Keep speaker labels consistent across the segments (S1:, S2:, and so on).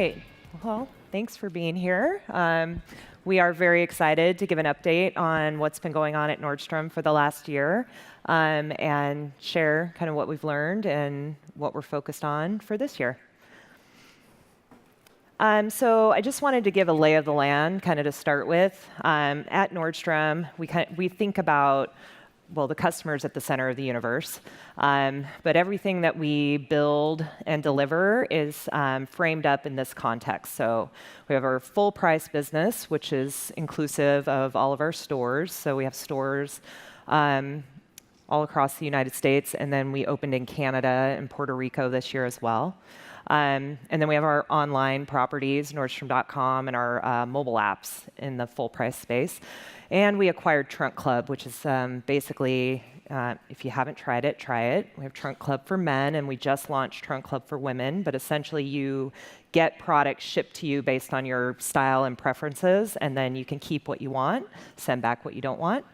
S1: right. Well, thanks for being here. We are very excited to give an update on what's been going on at Nordstrom for the last year and share kind of what we've learned and what we're focused on for this year. So I just wanted to give a lay of the land kind of to start with. At Nordstrom, we think about the customer's at the center of the universe. But everything that we build and deliver is framed up in this context. So we have our full price business, which is inclusive of all of our stores. So we have stores all across the United States, and then we opened in Canada and Puerto Rico this year as well. And then we have our online properties, Nordstrom.com, and our mobile apps in the full price space. And we acquired Trunk Club, which is basically, if you haven't tried it, try it. We have Trunk Club for men, and we just launched Trunk Club for women. But essentially, you get products shipped to you based on your style and preferences, and then you can keep what you want, send back what you don't want.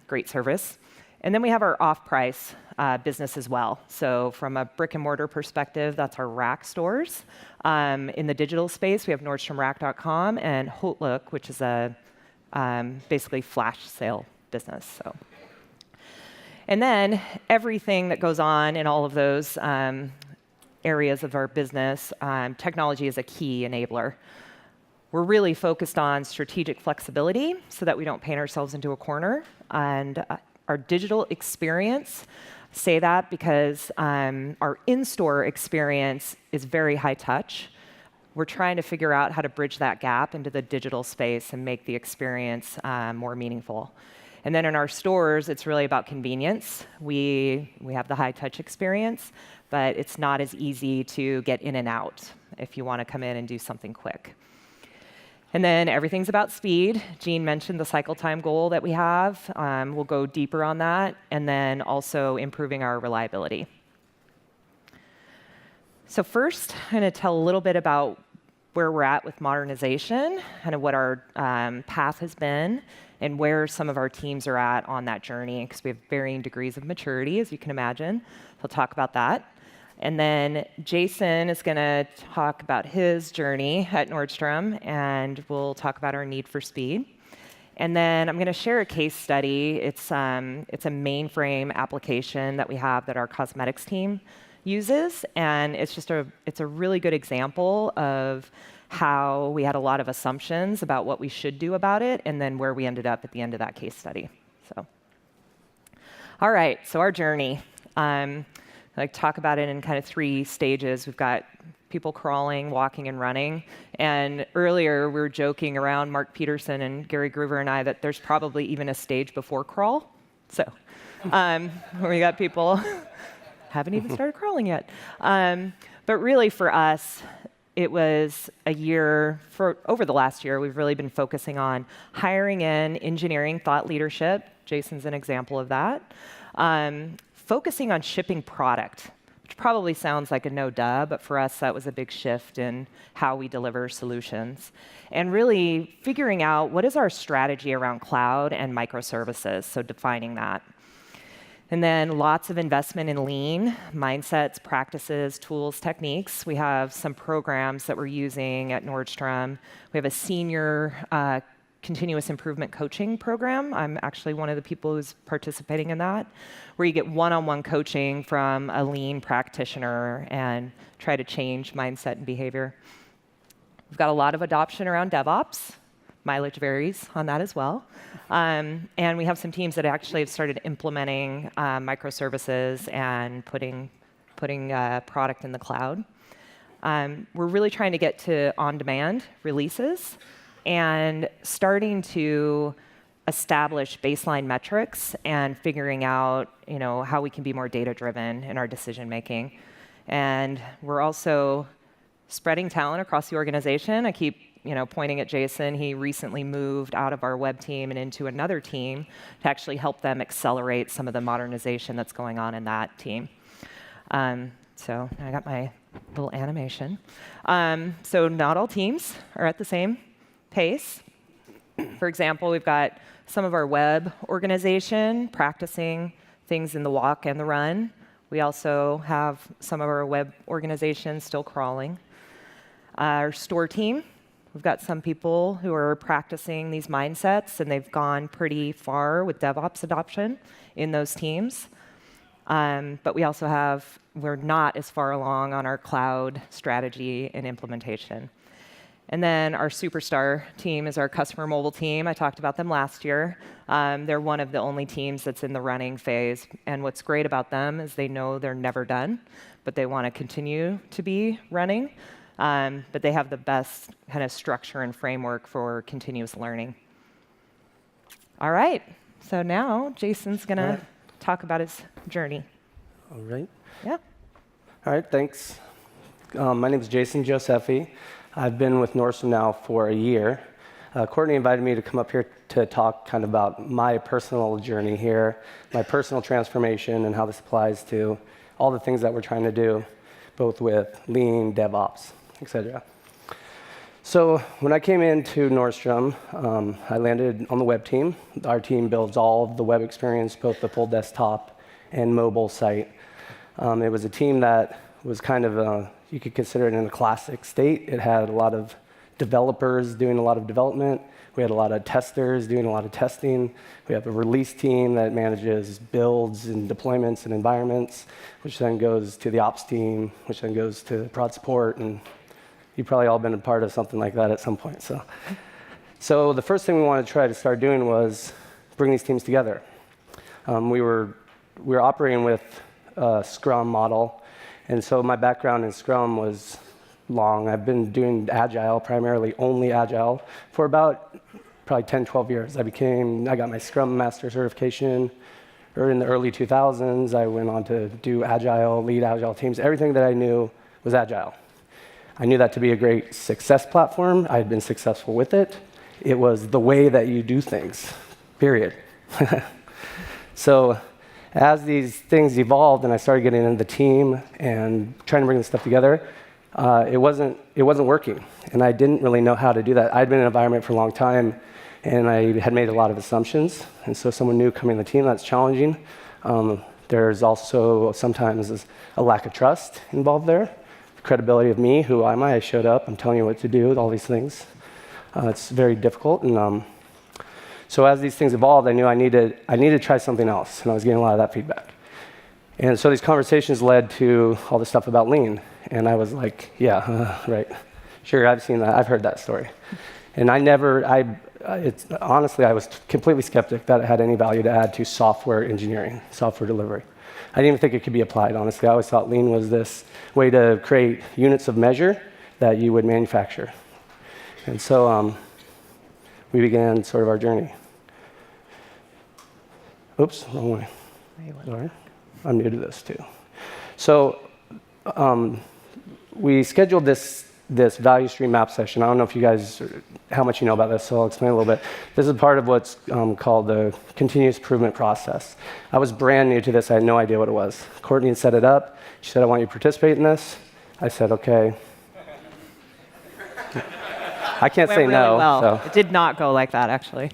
S1: Great service. And then we have our off-price business as well. So from a brick-and-mortar perspective, that's our rack stores. In the digital space, we have NordstromRack.com and Hotlook, which is a basically flash sale business. And then everything that goes on in all of those areas of our business, technology is a key enabler. We're really focused on strategic flexibility so that we don't paint ourselves into a corner. And our digital experience, say that because our in-store experience is very high touch. We're trying to figure out how to bridge that gap into the digital space and make the experience more meaningful. And then in our stores, it's really about convenience. We have the high touch experience, but it's not as easy to get in and out if you want to come in and do something quick. And then everything's about speed. Jean mentioned the cycle time goal that we have. We'll go deeper on that. And then also improving our reliability. So first, I'm going to tell a little bit about where we're at with modernization, kind of what our path has been, and where some of our teams are at on that journey, because we have varying degrees of maturity, as you can imagine. He'll talk about that. And then Jason is going to talk about his journey at Nordstrom, and we'll talk about our need for speed. And then I'm going to share a case study. It's a Mainframe application that we have that our cosmetics team uses, and it's a really good example of how we had a lot of assumptions about what we should do about it, and then where we ended up at the end of that case study. So, all right, so our journey. I talk about it in kind of 3 stages. We've got people crawling, walking, and running. And earlier, we were joking around, Mark Peterson and Gary Groover and I, that there's probably even a stage before crawl. So we got people haven't even started crawling yet. But really, for us, it was a year, over the last year, we've really been focusing on hiring in engineering thought leadership. Jason's an example of that. Focusing on shipping product, which probably sounds like a no-duh, but for us, that was a big shift in how we deliver solutions. And really figuring out what is our strategy around cloud and microservices, so defining that. And then lots of investment in lean, mindsets, practices, tools, techniques. We have some programs that we're using at Nordstrom. We have a senior continuous improvement coaching program. I'm actually one of the people who's participating in that, where you get one-on-one coaching from a lean practitioner and try to change mindset and behavior. We've got a lot of adoption around DevOps. Mileage varies on that as well. And we have some teams that actually have started implementing microservices and putting product in the cloud. We're really trying to get to on-demand releases and starting to establish baseline metrics and figuring out, how we can be more data-driven in our decision-making. And we're also spreading talent across the organization. I keep, pointing at Jason. He recently moved out of our web team and into another team to actually help them accelerate some of the modernization that's going on in that team. So I got my little animation. So not all teams are at the same pace. For example, we've got some of our web organization practicing things in the walk and the run. We also have some of our web organizations still crawling. Our store team, we've got some people who are practicing these mindsets, and they've gone pretty far with DevOps adoption in those teams. But we also we're not as far along on our cloud strategy and implementation. And then our superstar team is our customer mobile team. I talked about them last year. They're one of the only teams that's in the running phase. And what's great about them is they know they're never done, but they want to continue to be running. But they have the best kind of structure and framework for continuous learning. All right. So now Jason's going to talk about his journey.
S2: All right.
S1: Yeah.
S2: All right, thanks. My name is Jason Josephy. I've been with Nordstrom now for a year. Courtney invited me to come up here to talk kind of about my personal journey here, my personal transformation, and how this applies to all the things that we're trying to do, both with Lean, DevOps, etc. So when I came into Nordstrom, I landed on the web team. Our team builds all of the web experience, both the full desktop and mobile site. It was a team that was kind of, you could consider it in a classic state. It had a lot of developers doing a lot of development. We had a lot of testers doing a lot of testing. We have a release team that manages builds and deployments and environments, which then goes to the ops team, which then goes to prod support. And you've probably all been a part of something like that at some point. So the first thing we wanted to try to start doing was bring these teams together. We were operating with a Scrum model. And so my background in Scrum was long. I've been doing Agile, primarily only Agile, for about probably 10, 12 years. I got my Scrum Master certification in the early 2000s. I went on to do Agile, lead Agile teams. Everything that I knew was Agile. I knew that to be a great success platform. I had been successful with it. It was the way that you do things, period. So as these things evolved and I started getting into the team and trying to bring this stuff together, it wasn't working. And I didn't really know how to do that. I'd been in an environment for a long time, and I had made a lot of assumptions. And so someone new coming in the team, that's challenging. There's also sometimes a lack of trust involved there. The credibility of me, who am I? I showed up, I'm telling you what to do, all these things. It's very difficult. And so as these things evolved, I knew I needed to try something else, and I was getting a lot of that feedback. And so these conversations led to all this stuff about Lean, and I was like, yeah, right, sure, I've seen that, I've heard that story. And honestly, I was completely skeptic that it had any value to add to software engineering, software delivery. I didn't even think it could be applied, honestly. I always thought Lean was this way to create units of measure that you would manufacture. And so we began sort of our journey. Oops, wrong way. Sorry, I'm new to this too. So we scheduled this value stream map session. I don't know if you guys, how much you know about this, so I'll explain a little bit. This is part of what's called the continuous improvement process. I was brand new to this. I had no idea what it was. Courtney had set it up. She said, I want you to participate in this. I said, okay. I can't say
S1: really
S2: no.
S1: Well.
S2: So.
S1: It did not go like that, actually.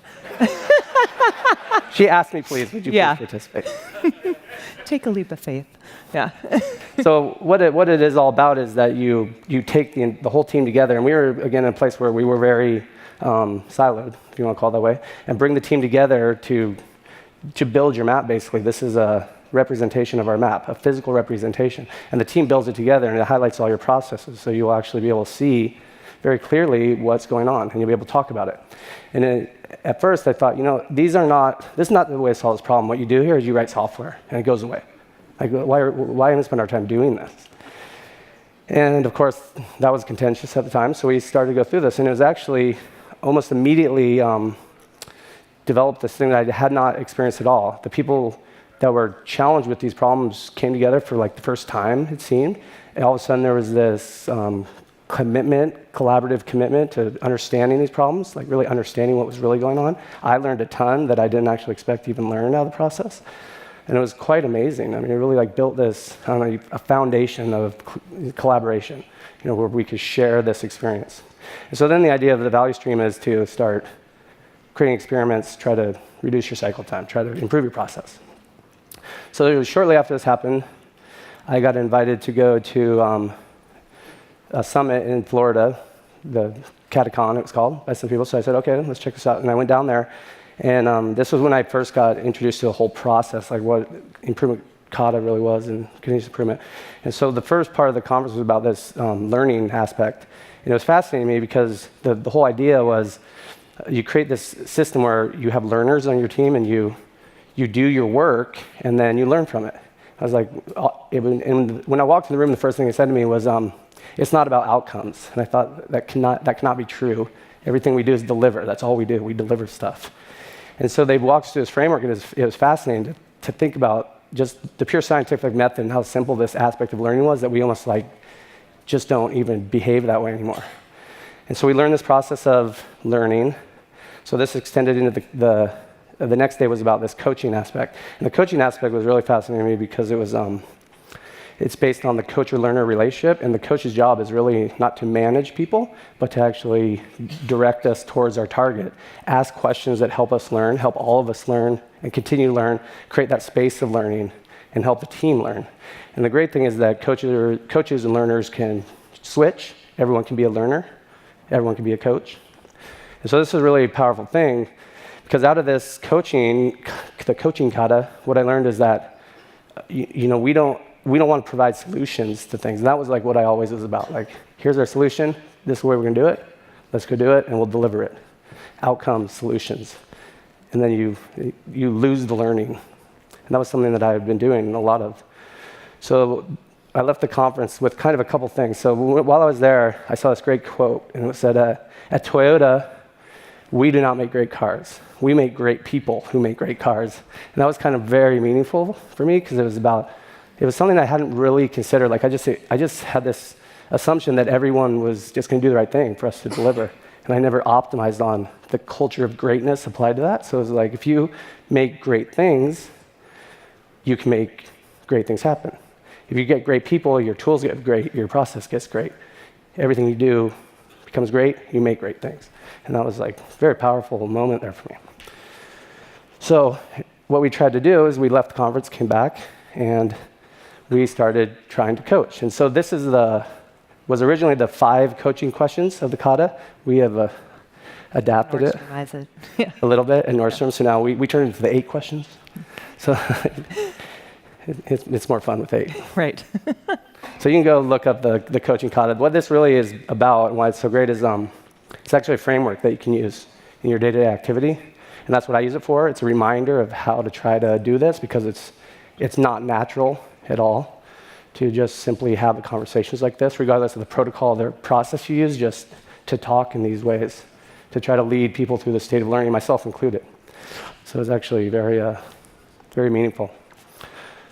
S2: She asked me, please, would you please participate?
S1: Take a leap of faith. Yeah.
S2: So what it is all about is that you take the whole team together, and we were, again, in a place where we were very siloed, if you want to call it that way, and bring the team together to build your map, basically. This is a representation of our map, a physical representation. And the team builds it together, and it highlights all your processes, so you'll actually be able to see very clearly what's going on, and you'll be able to talk about it. And at first, I thought, this is not the way to solve this problem. What you do here is you write software, and it goes away. Like, why even spend our time doing this? And of course, that was contentious at the time, so we started to go through this, and it was actually almost immediately developed this thing that I had not experienced at all. The people that were challenged with these problems came together for like the first time, it seemed, and all of a sudden there was this collaborative commitment to understanding these problems, like really understanding what was really going on. I learned a ton that I didn't actually expect to even learn out of the process. And it was quite amazing. I mean, it really built this, a foundation of collaboration, where we could share this experience. And so then the idea of the value stream is to start creating experiments, try to reduce your cycle time, try to improve your process. So it was shortly after this happened, I got invited to go to a summit in Florida, the Catacon it was called by some people. So I said, okay, let's check this out. And I went down there. And this was when I first got introduced to the whole process, like what improvement kata really was and continuous improvement. And so the first part of the conference was about this learning aspect. And it was fascinating to me because the whole idea was you create this system where you have learners on your team and you do your work and then you learn from it. I was like, and when I walked in the room, the first thing they said to me was, it's not about outcomes. And I thought that cannot be true. Everything we do is deliver. That's all we do. We deliver stuff. And so they walked us through this framework, and it was fascinating to think about just the pure scientific method and how simple this aspect of learning was, that we almost like just don't even behave that way anymore. And so we learned this process of learning. So this extended into the next day was about this coaching aspect. And the coaching aspect was really fascinating to me because it was it's based on the coach-learner relationship, and the coach's job is really not to manage people, but to actually direct us towards our target, ask questions that help us learn, help all of us learn, and continue to learn, create that space of learning, and help the team learn. And the great thing is that coaches and learners can switch. Everyone can be a learner. Everyone can be a coach. And so this is a really powerful thing, because out of this coaching, the coaching kata, what I learned is that we don't want to provide solutions to things. And that was like what I always was about. Like, here's our solution. This is the way we're going to do it. Let's go do it, and we'll deliver it. Outcomes, solutions. And then you lose the learning. And that was something that I had been doing a lot of. So I left the conference with kind of a couple things. So while I was there, I saw this great quote, and it said, at Toyota, we do not make great cars. We make great people who make great cars. And that was kind of very meaningful for me, because it was something I hadn't really considered. Like I just had this assumption that everyone was just going to do the right thing for us to deliver. And I never optimized on the culture of greatness applied to that. So it was like, if you make great things, you can make great things happen. If you get great people, your tools get great, your process gets great. Everything you do becomes great, you make great things. And that was like a very powerful moment there for me. So what we tried to do is we left the conference, came back, and we started trying to coach. And so this was originally the 5 coaching questions of the kata. We have adapted it
S1: Yeah.
S2: a little bit in Nordstrom. Yeah. So now we turned it into the 8 questions. So it's more fun with 8.
S1: Right.
S2: So you can go look up the coaching kata. What this really is about and why it's so great is it's actually a framework that you can use in your day-to-day activity. And that's what I use it for. It's a reminder of how to try to do this, because it's not natural at all to just simply have the conversations like this, regardless of the protocol or process you use, just to talk in these ways, to try to lead people through the state of learning, myself included. So it's actually very, very meaningful.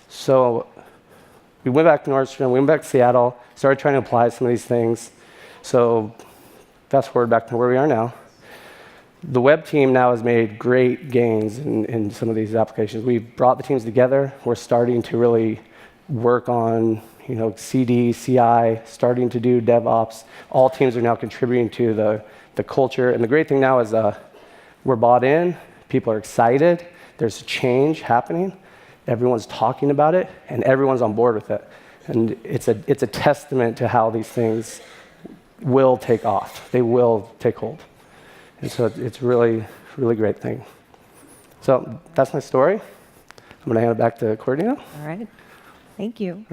S2: So we went back to Nordstrom, we went back to Seattle, started trying to apply some of these things. So fast forward back to where we are now. The web team now has made great gains in some of these applications. We've brought the teams together. We're starting to really work on CD, CI, starting to do DevOps. All teams are now contributing to the culture. And the great thing now is we're bought in. People are excited. There's a change happening. Everyone's talking about it, and everyone's on board with it. And it's a testament to how these things will take off. They will take hold. And so it's really, really great thing. So that's my story. I'm going to hand it back to Courtney now.
S1: All right. Thank you.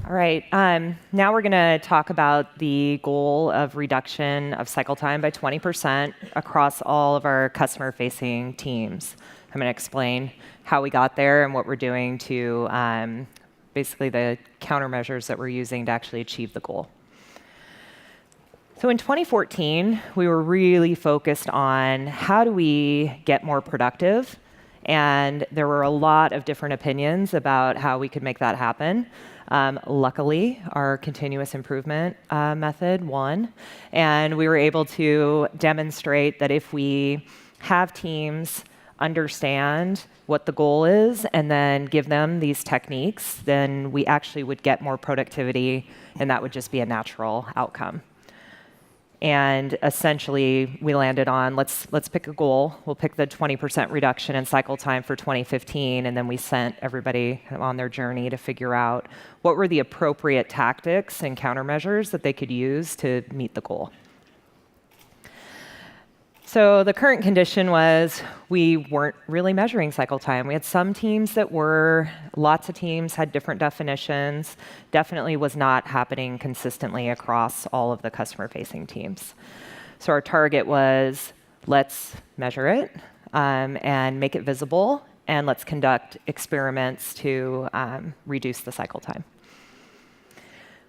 S1: All right. Now we're going to talk about the goal of reduction of cycle time by 20% across all of our customer-facing teams. I'm going to explain how we got there and what we're doing to basically the countermeasures that we're using to actually achieve the goal. So in 2014, we were really focused on how do we get more productive, and there were a lot of different opinions about how we could make that happen. Luckily, our continuous improvement method won, and we were able to demonstrate that if we have teams understand what the goal is and then give them these techniques, then we actually would get more productivity, and that would just be a natural outcome. And essentially, we landed on let's pick a goal. We'll pick the 20% reduction in cycle time for 2015, and then we sent everybody kind of on their journey to figure out what were the appropriate tactics and countermeasures that they could use to meet the goal. So the current condition was we weren't really measuring cycle time. We had some teams that were, lots of teams had different definitions. Definitely was not happening consistently across all of the customer-facing teams. So our target was let's measure it and make it visible, and let's conduct experiments to reduce the cycle time.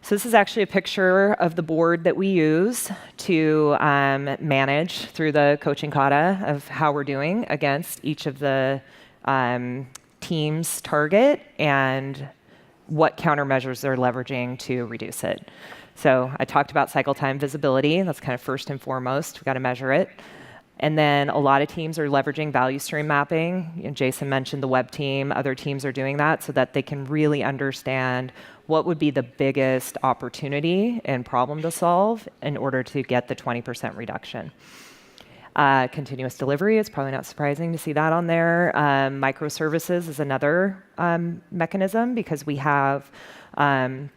S1: So this is actually a picture of the board that we use to manage through the coaching kata of how we're doing against each of the team's target and what countermeasures they're leveraging to reduce it. So I talked about cycle time visibility. That's kind of first and foremost. We've got to measure it. And then a lot of teams are leveraging value stream mapping. You know, Jason mentioned the web team. Other teams are doing that so that they can really understand what would be the biggest opportunity and problem to solve in order to get the 20% reduction. Continuous delivery is probably not surprising to see that on there. Microservices is another mechanism because we have kind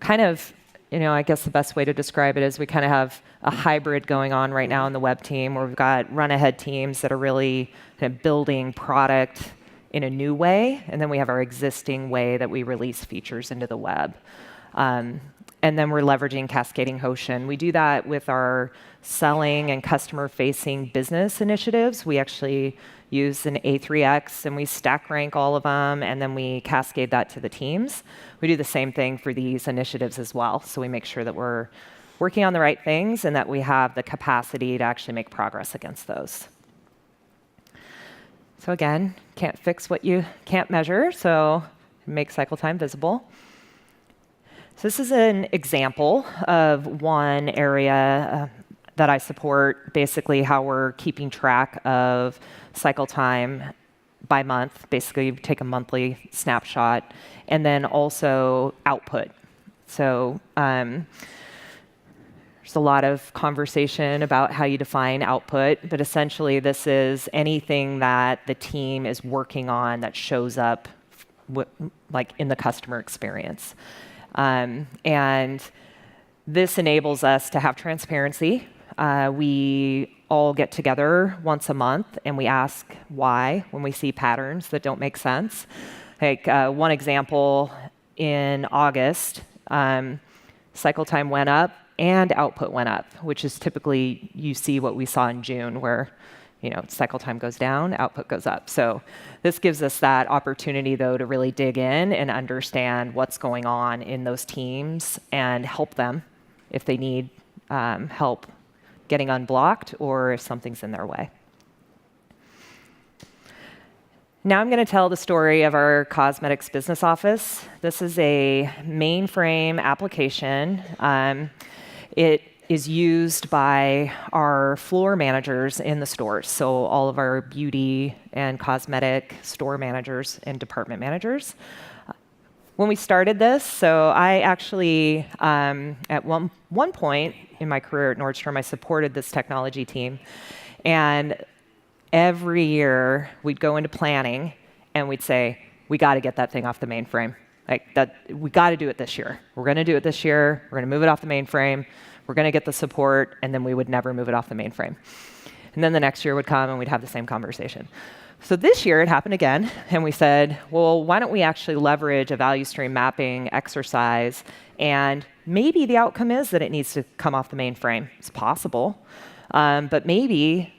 S1: of, I guess the best way to describe it is we kind of have a hybrid going on right now in the web team where we've got run-ahead teams that are really kind of building product in a new way, and then we have our existing way that we release features into the web. And then we're leveraging cascading Hoshin. We do that with our selling and customer-facing business initiatives. We actually use an A3X, and we stack rank all of them, and then we cascade that to the teams. We do the same thing for these initiatives as well, so we make sure that we're working on the right things and that we have the capacity to actually make progress against those. So again, can't fix what you can't measure, so make cycle time visible. So this is an example of one area that I support, basically how we're keeping track of cycle time by month. Basically, you take a monthly snapshot, and then also output. So there's a lot of conversation about how you define output, but essentially this is anything that the team is working on that shows up like in the customer experience. And this enables us to have transparency. We all get together once a month and we ask why when we see patterns that don't make sense. Like one example, in August, cycle time went up and output went up, which is typically you see what we saw in June where cycle time goes down, output goes up. So this gives us that opportunity, though, to really dig in and understand what's going on in those teams and help them if they need help getting unblocked or if something's in their way. Now I'm going to tell the story of our cosmetics business office. This is a mainframe application. It is used by our floor managers in the stores, so all of our beauty and cosmetic store managers and department managers. When we started this, so I actually, at one point in my career at Nordstrom, I supported this technology team. And every year, we'd go into planning, and we'd say, we got to get that thing off the mainframe. We got to do it this year. We're going to do it this year. We're going to move it off the mainframe. We're going to get the support, and then we would never move it off the mainframe. And then the next year would come, and we'd have the same conversation. So this year, it happened again, and we said, well, why don't we actually leverage a value stream mapping exercise, and maybe the outcome is that it needs to come off the mainframe. It's possible, but maybe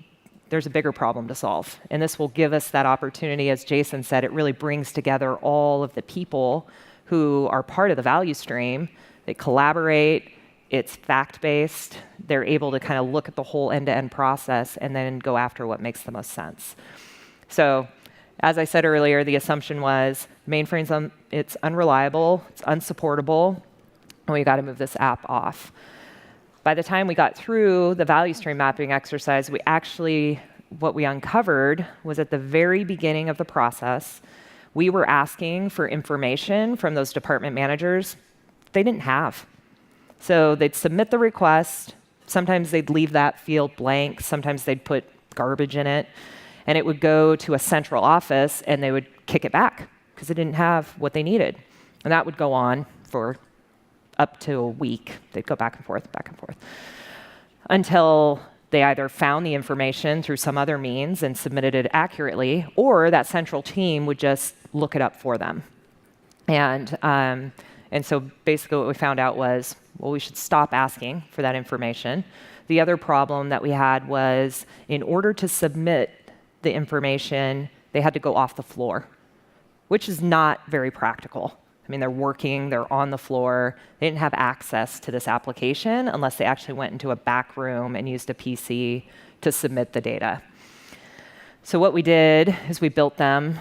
S1: there's a bigger problem to solve. And this will give us that opportunity. As Jason said, it really brings together all of the people who are part of the value stream. They collaborate. It's fact-based. They're able to kind of look at the whole end-to-end process and then go after what makes the most sense. So as I said earlier, the assumption was mainframes, it's unreliable, it's unsupportable, and we got to move this app off. By the time we got through the value stream mapping exercise, what we uncovered was at the very beginning of the process, we were asking for information from those department managers they didn't have. So they'd submit the request, Sometimes they'd leave that field blank. Sometimes they'd put garbage in it. And it would go to a central office, and they would kick it back because it didn't have what they needed. And that would go on for up to a week. They'd go back and forth, until they either found the information through some other means and submitted it accurately, or that central team would just look it up for them. And so basically what we found out was, well, we should stop asking for that information. The other problem that we had was, in order to submit the information, they had to go off the floor, which is not very practical. I mean, they're working, they're on the floor. They didn't have access to this application unless they actually went into a back room and used a PC to submit the data. So what we did is we built them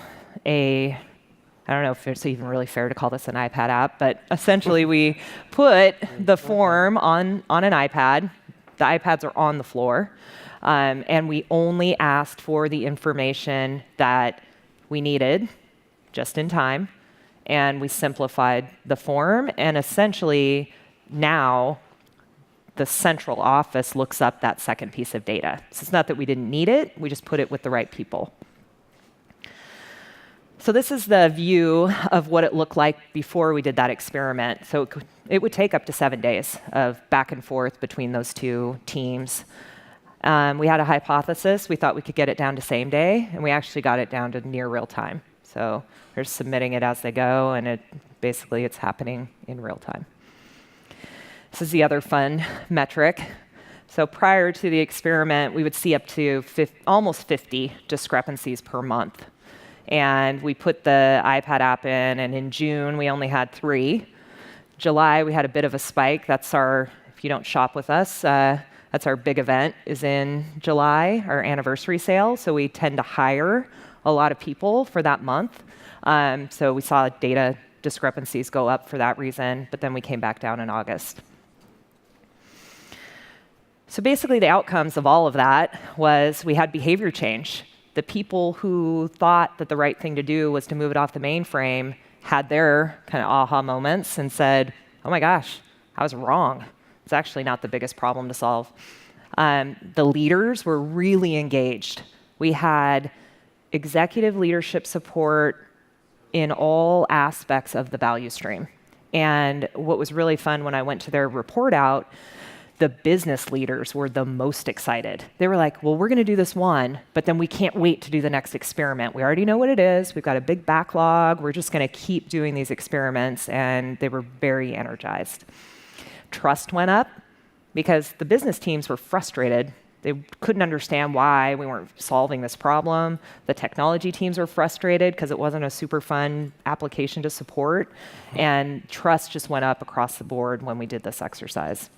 S1: I don't know if it's even really fair to call this an iPad app, but essentially we put the form on an iPad. The iPads are on the floor. And we only asked for the information that we needed just in time. And we simplified the form. And essentially, now the central office looks up that second piece of data. So it's not that we didn't need it. We just put it with the right people. So this is the view of what it looked like before we did that experiment. So it would take up to 7 days of back and forth between those two teams. We had a hypothesis. We thought we could get it down to same day, and we actually got it down to near real time. So they're submitting it as they go, and it's happening in real time. This is the other fun metric. So prior to the experiment, we would see up to almost 50 discrepancies per month. And we put the iPad app in, and in June, we only had 3. July, we had a bit of a spike. That's if you don't shop with us, that's our big event, is in July, our anniversary sale. So we tend to hire a lot of people for that month. So we saw data discrepancies go up for that reason, but then we came back down in August. So basically the outcomes of all of that was we had behavior change. The people who thought that the right thing to do was to move it off the mainframe had their kind of aha moments and said, oh my gosh, I was wrong. It's actually not the biggest problem to solve. The leaders were really engaged. We had executive leadership support in all aspects of the value stream. And what was really fun when I went to their report out, the business leaders were the most excited. They were like, well, we're going to do this one, but then we can't wait to do the next experiment. We already know what it is. We've got a big backlog. We're just going to keep doing these experiments. And they were very energized. Trust went up because the business teams were frustrated. They couldn't understand why we weren't solving this problem. The technology teams were frustrated because it wasn't a super fun application to support. And trust just went up across the board when we did this exercise.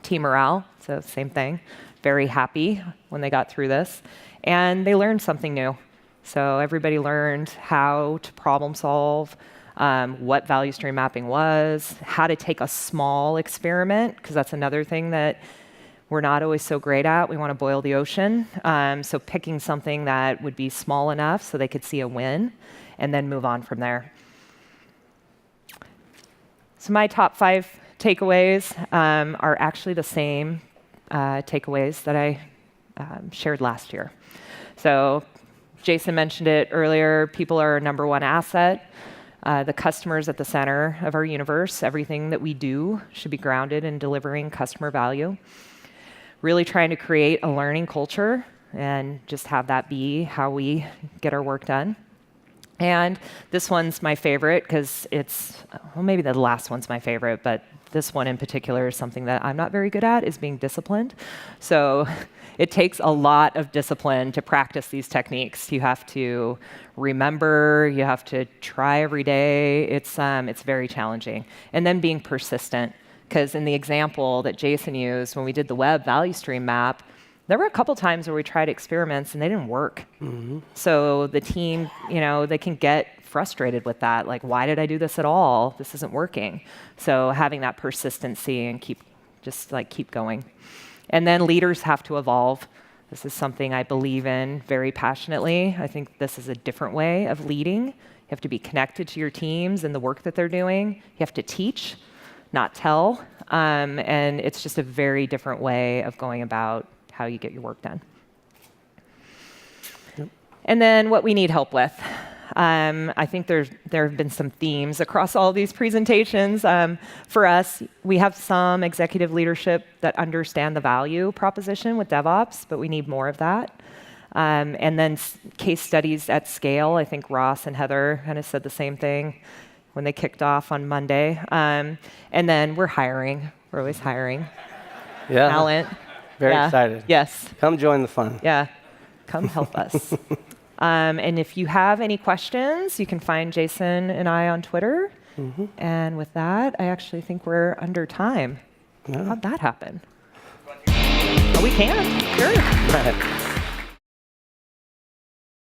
S1: Team morale, so same thing. Very happy when they got through this. And they learned something new. So everybody learned how to problem solve, what value stream mapping was, how to take a small experiment, because that's another thing that we're not always so great at. We want to boil the ocean. So picking something that would be small enough so they could see a win, and then move on from there. So my top 5 takeaways are actually the same takeaways that I shared last year. So Jason mentioned it earlier. People are our number one asset. The customer's at the center of our universe. Everything that we do should be grounded in delivering customer value. Really trying to create a learning culture and just have that be how we get our work done. And this one's my favorite because maybe the last one's my favorite, but this one in particular is something that I'm not very good at, is being disciplined. So it takes a lot of discipline to practice these techniques. You have to remember, you have to try every day. It's very challenging. And then being persistent, because in the example that Jason used, when we did the web value stream map, there were a couple times where we tried experiments and they didn't work. Mm-hmm. So the team, they can get frustrated with that. Like, why did I do this at all? This isn't working. So having that persistency and keep going. And then leaders have to evolve. This is something I believe in very passionately. I think this is a different way of leading. You have to be connected to your teams and the work that they're doing. You have to teach. not tell. And it's just a very different way of going about how you get your work done.
S2: Yep.
S1: And then what we need help with. I think there have been some themes across all these presentations. For us, we have some executive leadership that understand the value proposition with DevOps, but we need more of that. And then case studies at scale. I think Ross and Heather kind of said the same thing when they kicked off on Monday. And then we're hiring. We're always hiring.
S2: Yeah.
S1: Talent.
S2: Very excited.
S1: Yes.
S2: Come join the fun.
S1: Yeah. Come help us. And if you have any questions, you can find Jason and I on Twitter. Mm-hmm. And with that, I actually think we're under time. Yeah. How'd that happen? Oh, we can. Sure.